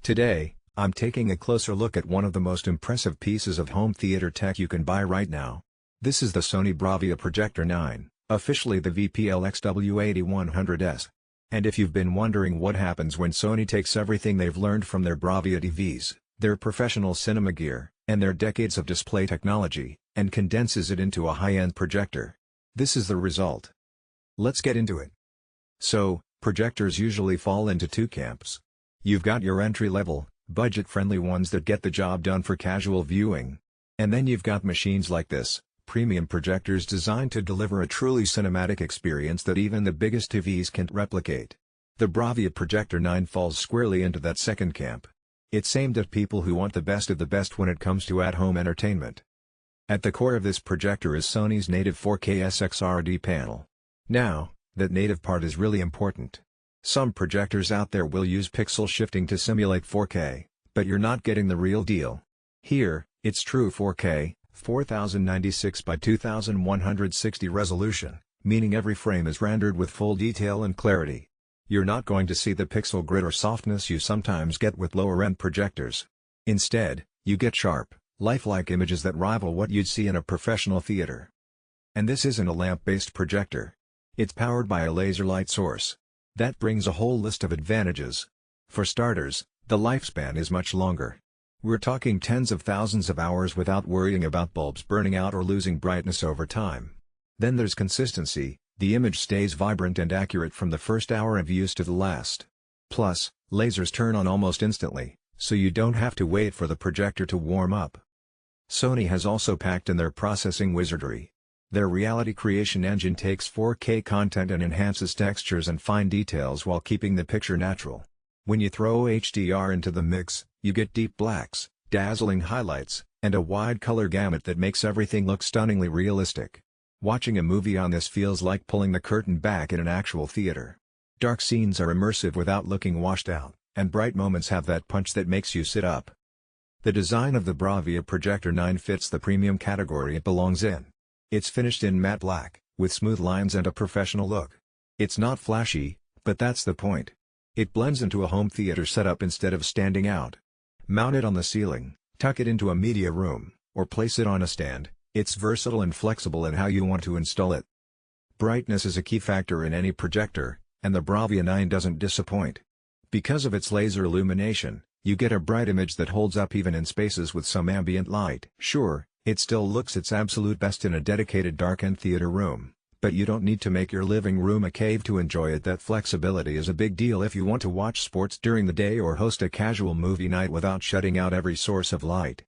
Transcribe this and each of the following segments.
Today, I'm taking a closer look at one of the most impressive pieces of home theater tech you can buy right now. This is the Sony BRAVIA Projector 9, officially the VPLXW8100S. And if you've been wondering what happens when Sony takes everything they've learned from their BRAVIA TVs, their professional cinema gear, and their decades of display technology, and condenses it into a high-end projector. This is the result. Let's get into it. So, projectors usually fall into two camps. You've got your entry-level, budget-friendly ones that get the job done for casual viewing. And then you've got machines like this, premium projectors designed to deliver a truly cinematic experience that even the biggest TVs can't replicate. The BRAVIA Projector 9 falls squarely into that second camp. It's aimed at people who want the best of the best when it comes to at-home entertainment. At the core of this projector is Sony's native 4K SXRD panel. Now, that native part is really important. Some projectors out there will use pixel shifting to simulate 4K, but you're not getting the real deal. Here, it's true 4K, 4096 by 2160 resolution, meaning every frame is rendered with full detail and clarity. You're not going to see the pixel grit or softness you sometimes get with lower-end projectors. Instead, you get sharp, lifelike images that rival what you'd see in a professional theater. And this isn't a lamp-based projector. It's powered by a laser light source. That brings a whole list of advantages. For starters, the lifespan is much longer. We're talking tens of thousands of hours without worrying about bulbs burning out or losing brightness over time. Then there's consistency, the image stays vibrant and accurate from the first hour of use to the last. Plus, lasers turn on almost instantly, so you don't have to wait for the projector to warm up. Sony has also packed in their processing wizardry. Their reality creation engine takes 4K content and enhances textures and fine details while keeping the picture natural. When you throw HDR into the mix, you get deep blacks, dazzling highlights, and a wide color gamut that makes everything look stunningly realistic. Watching a movie on this feels like pulling the curtain back in an actual theater. Dark scenes are immersive without looking washed out, and bright moments have that punch that makes you sit up. The design of the BRAVIA Projector 9 fits the premium category it belongs in. It's finished in matte black, with smooth lines and a professional look. It's not flashy, but that's the point. It blends into a home theater setup instead of standing out. Mount it on the ceiling, tuck it into a media room, or place it on a stand. It's versatile and flexible in how you want to install it. Brightness is a key factor in any projector, and the BRAVIA 9 doesn't disappoint. Because of its laser illumination, you get a bright image that holds up even in spaces with some ambient light. Sure, it still looks its absolute best in a dedicated dark-end theater room, but you don't need to make your living room a cave to enjoy it. That flexibility is a big deal if you want to watch sports during the day or host a casual movie night without shutting out every source of light.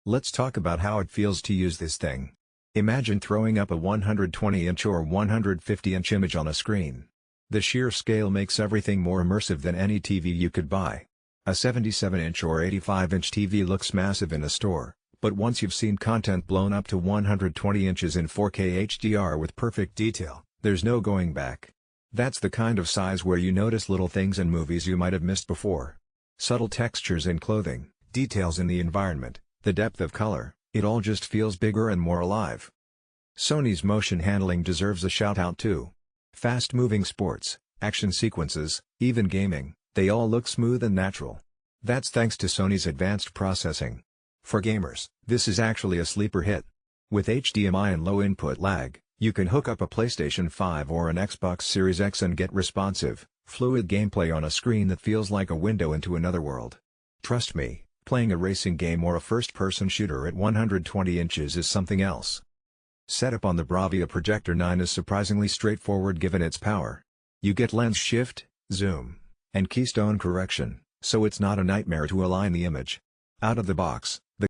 Let's talk about how it feels to use this thing. Imagine throwing up a 120-inch or 150-inch image on a screen. The sheer scale makes everything more immersive than any TV you could buy. A 77-inch or 85-inch TV looks massive in a store, but once you've seen content blown up to 120 inches in 4K HDR with perfect detail, there's no going back. That's the kind of size where you notice little things in movies you might have missed before. Subtle textures in clothing, details in the environment, the depth of color, it all just feels bigger and more alive. Sony's motion handling deserves a shout-out too. Fast-moving sports, action sequences, even gaming, they all look smooth and natural. That's thanks to Sony's advanced processing. For gamers, this is actually a sleeper hit. With HDMI and low input lag, you can hook up a PlayStation 5 or an Xbox Series X and get responsive, fluid gameplay on a screen that feels like a window into another world. Trust me, playing a racing game or a first-person shooter at 120 inches is something else. Setup on the BRAVIA Projector 9 is surprisingly straightforward given its power. You get lens shift, zoom, and keystone correction, so it's not a nightmare to align the image. Out of the box,